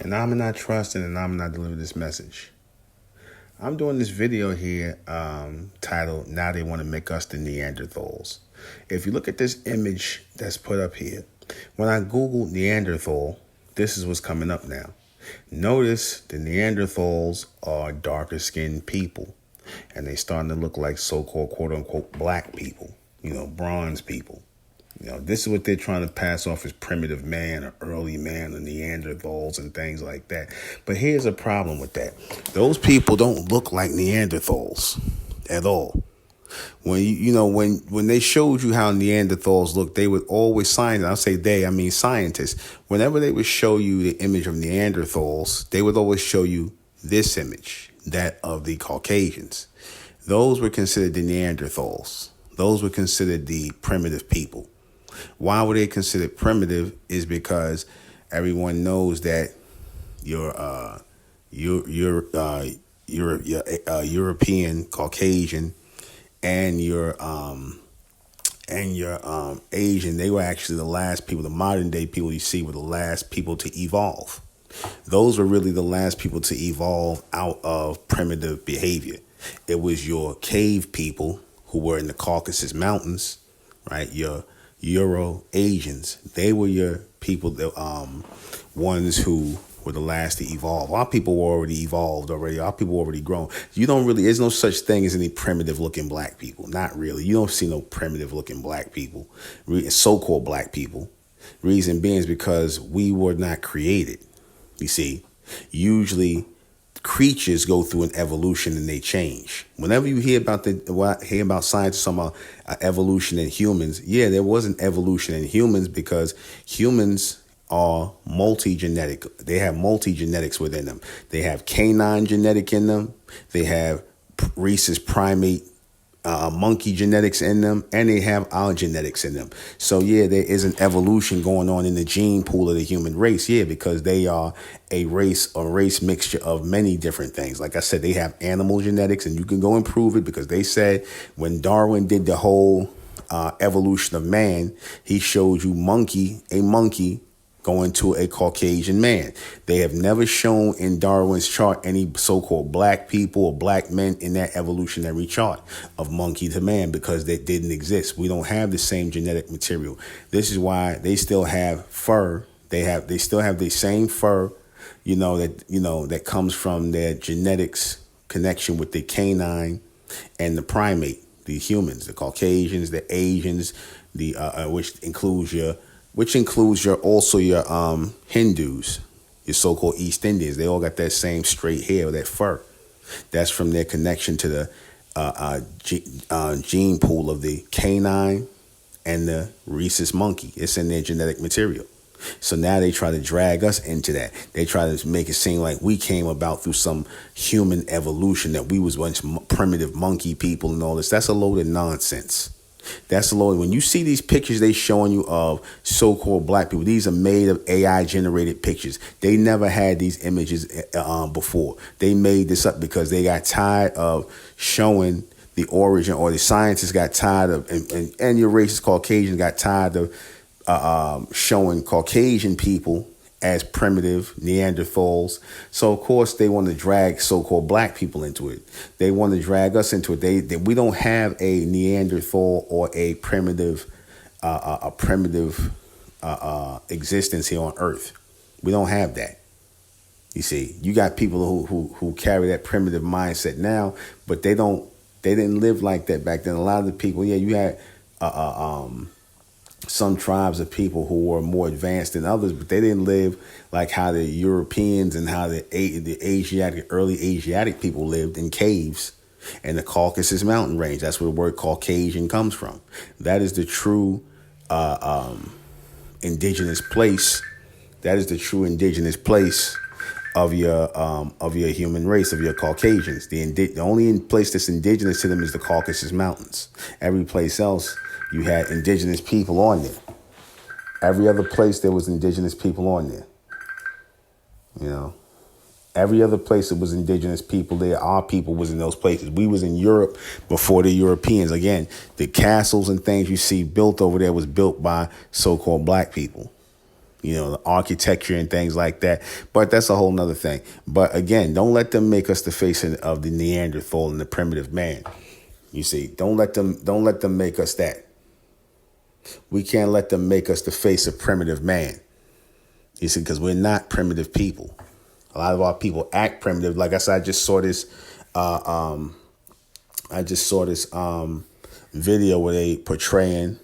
and I'm not trusting, and I'm not delivering this message. I'm doing this video here titled, Now They Want to Make Us the Neanderthals. If you look at this image that's put up here, when I Googled Neanderthal, this is what's coming up now. Notice the Neanderthals are darker skinned people, and they starting to look like so-called quote-unquote black people, bronze people. This is what they're trying to pass off as primitive man or early man or Neanderthals and things like that. But here's a problem with that. Those people don't look like Neanderthals at all. When they showed you how Neanderthals look, they would always I'll say they, I mean scientists. Whenever they would show you the image of Neanderthals, they would always show you this image, that of the Caucasians. Those were considered the Neanderthals. Those were considered the primitive people. Why were they considered primitive is because everyone knows that your European Caucasian and your Asian, they were actually the last people. The modern day people you see were the last people to evolve. Those were really the last people to evolve out of primitive behavior. It was your cave people who were in the Caucasus Mountains, right? Your Euro-Asians. They were your people, the ones who were the last to evolve. Our people were already evolved already. Our people were already grown. There's no such thing as any primitive looking black people. Not really. You don't see no primitive looking black people, so-called black people. Reason being is because we were not created. You see, usually creatures go through an evolution and they change. Whenever you hear about scientists talking about evolution in humans, there was an evolution in humans because humans are multi-genetic. They have multi-genetics within them. They have canine genetic in them. They have rhesus primate monkey genetics in them, and they have our genetics in them. So there is an evolution going on in the gene pool of the human race, because they are a race mixture of many different things. Like I said, they have animal genetics, and you can go and prove it because they said when Darwin did the whole evolution of man, he showed you a monkey going to a Caucasian man. They have never shown in Darwin's chart any so-called black people or black men in that evolutionary chart of monkey to man because they didn't exist. We don't have the same genetic material. This is why they still have fur. They still have the same fur, that comes from their genetics connection with the canine and the primate, the humans, the Caucasians, the Asians, which includes your Hindus, your so-called East Indians. They all got that same straight hair, that fur. That's from their connection to the gene pool of the canine and the rhesus monkey. It's in their genetic material. So now they try to drag us into that. They try to make it seem like we came about through some human evolution, that we was once primitive monkey people and all this. That's a load of nonsense. That's a load. When you see these pictures they showing you of so-called black people, these are made of AI generated pictures. They never had these images before. They made this up because they got tired of showing the origin, or the scientists got tired of, and your racist Caucasians got tired of showing Caucasian people as primitive Neanderthals. So, of course, they want to drag so-called black people into it. They want to drag us into it. We don't have a Neanderthal or a primitive existence here on Earth. We don't have that. You see, you got people who carry that primitive mindset now, but they didn't live like that back then. A lot of the people, you had some tribes of people who were more advanced than others, but they didn't live like how the Europeans and how the early Asiatic people lived in caves and the Caucasus mountain range. That's where the word Caucasian comes from. That is the true indigenous place. That is the true indigenous place of your human race, of your Caucasians. The only place that's indigenous to them is the Caucasus Mountains. Every place else, you had indigenous people on there. Every other place there was indigenous people on there. Every other place that was indigenous people there, our people was in those places. We was in Europe before the Europeans. Again, the castles and things you see built over there was built by so-called black people. the architecture and things like that. But that's a whole nother thing. But again, don't let them make us the face of the Neanderthal and the primitive man. You see, don't let them make us that. We can't let them make us the face of primitive man. You see, because we're not primitive people. A lot of our people act primitive. Like I said, I just saw this video where they portraying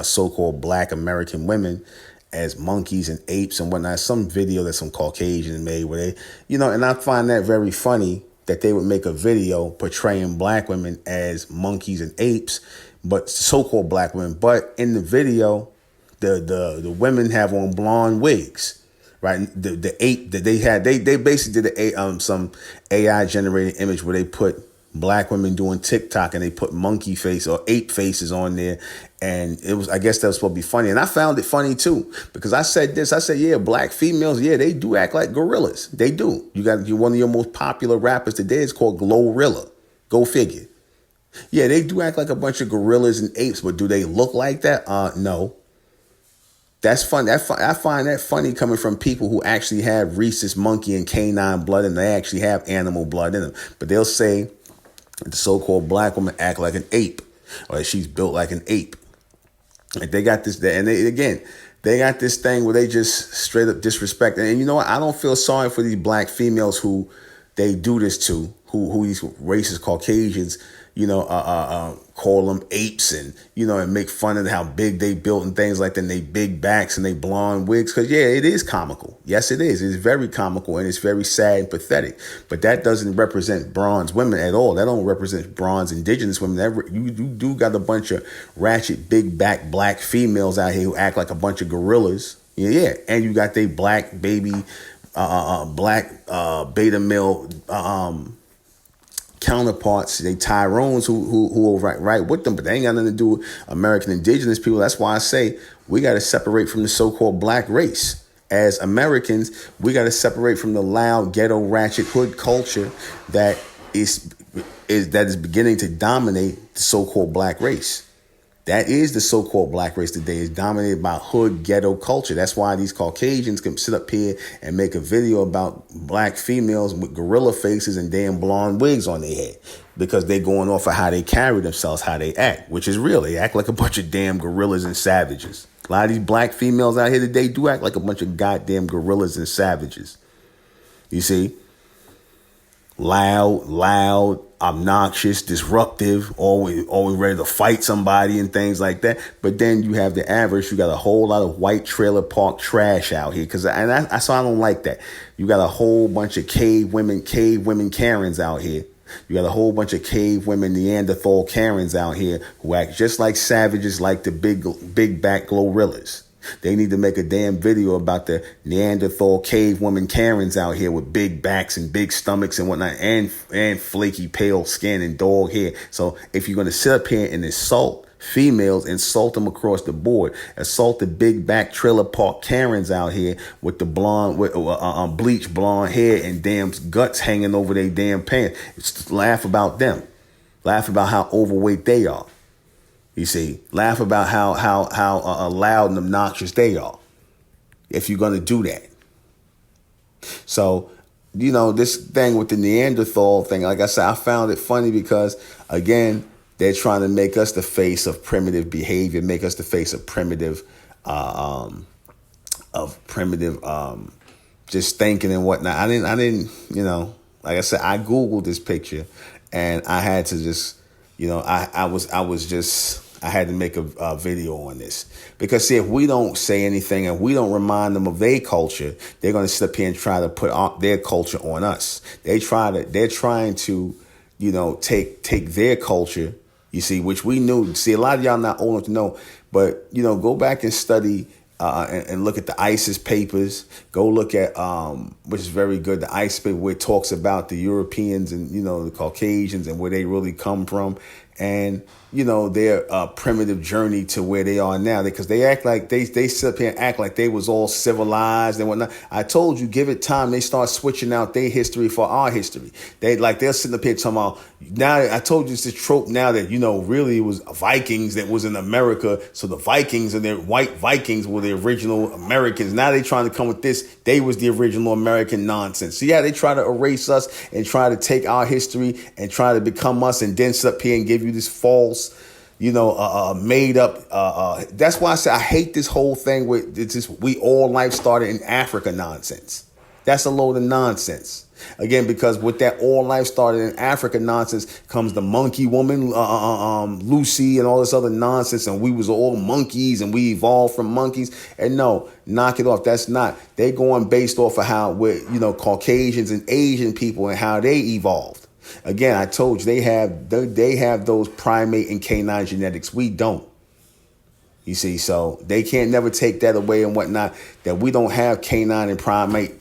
so-called Black American women as monkeys and apes and whatnot. Some video that some Caucasian made where they, and I find that very funny that they would make a video portraying Black women as monkeys and apes, but so-called Black women. But in the video, the women have on blonde wigs. Right, the ape that they had, they basically did some AI generated image where they put Black women doing TikTok and they put monkey face or ape faces on there, and I guess that was supposed to be funny, and I found it funny too because I said, yeah, Black females, yeah, they do act like gorillas, they do. You got one of your most popular rappers today is called Glorilla, go figure. Yeah, they do act like a bunch of gorillas and apes, but do they look like that? No. That's fun. I find that funny coming from people who actually have rhesus monkey and canine blood, and they actually have animal blood in them. But they'll say the so-called Black woman act like an ape, or she's built like an ape. Like they got this, and they got this thing where they just straight up disrespect. And you know what? I don't feel sorry for these Black females who they do this to, who these racist Caucasians, call them apes and, and make fun of how big they built and things like that, and they big backs and they blonde wigs. Because, yeah, it is comical. Yes, it is. It's very comical and it's very sad and pathetic. But that doesn't represent bronze women at all. That don't represent bronze indigenous women. You do got a bunch of ratchet, big back Black females out here who act like a bunch of gorillas. Yeah. And you got they Black baby, Black beta male counterparts, they Tyrones who are right with them, but they ain't got nothing to do with American indigenous people. That's why I say we got to separate from the so-called Black race. As Americans, we got to separate from the loud ghetto ratchet hood culture that is beginning to dominate the so-called Black race. That is the so-called Black race today, is dominated by hood ghetto culture. That's why these Caucasians can sit up here and make a video about Black females with gorilla faces and damn blonde wigs on their head, because they going off of how they carry themselves, how they act, which is real. They act like a bunch of damn gorillas and savages. A lot of these Black females out here today do act like a bunch of goddamn gorillas and savages. You see? Loud, obnoxious, disruptive, always ready to fight somebody and things like that. But then you have the average. You got a whole lot of white trailer park trash out here. So I don't like that. You got a whole bunch of cave women Karens out here. You got a whole bunch of cave women Neanderthal Karens out here who act just like savages, like the big back gorillas. They need to make a damn video about the Neanderthal cave woman Karens out here with big backs and big stomachs and whatnot, and flaky pale skin and dog hair. So if you're going to sit up here and insult females, insult them across the board, assault the big back trailer park Karens out here with the bleached blonde hair and damn guts hanging over their damn pants, laugh about them. Laugh about how overweight they are. You see, laugh about how loud and obnoxious they are, if you're going to do that. So, this thing with the Neanderthal thing, like I said, I found it funny because, again, they're trying to make us the face of primitive behavior, make us the face of primitive, just thinking and whatnot. I didn't, like I said, I Googled this picture and I had to just, I had to make a video on this because, see, if we don't say anything and we don't remind them of their culture, they're going to sit up here and try to put their culture on us. They're trying to, take their culture, you see, which we knew. See, a lot of y'all not old enough to know, but, go back and study and look at the ISIS papers. Go look at, which is very good, the ISIS paper where it talks about the Europeans and, the Caucasians and where they really come from. and their primitive journey to where they are now, because they act like they sit up here and act like they was all civilized and whatnot. I told you, give it time, they start switching out their history for our history. They're sitting up here talking about, now I told you it's this trope now that really it was Vikings that was in America, so the Vikings and their white Vikings were the original Americans. Now they trying to come with this, they was the original American nonsense. So yeah, they try to erase us and try to take our history and try to become us, and then sit up here and give you this false, made up. That's why I say I hate this whole thing with this we all life started in Africa nonsense. That's a load of nonsense. Again, because with that all life started in Africa nonsense comes the monkey woman, Lucy, and all this other nonsense. And we was all monkeys and we evolved from monkeys. And no, knock it off. That's not. They going based off of how we're, Caucasians and Asian people and how they evolved. Again, I told you they have those primate and canine genetics. We don't. You see, so they can't never take that away and whatnot, that we don't have canine and primate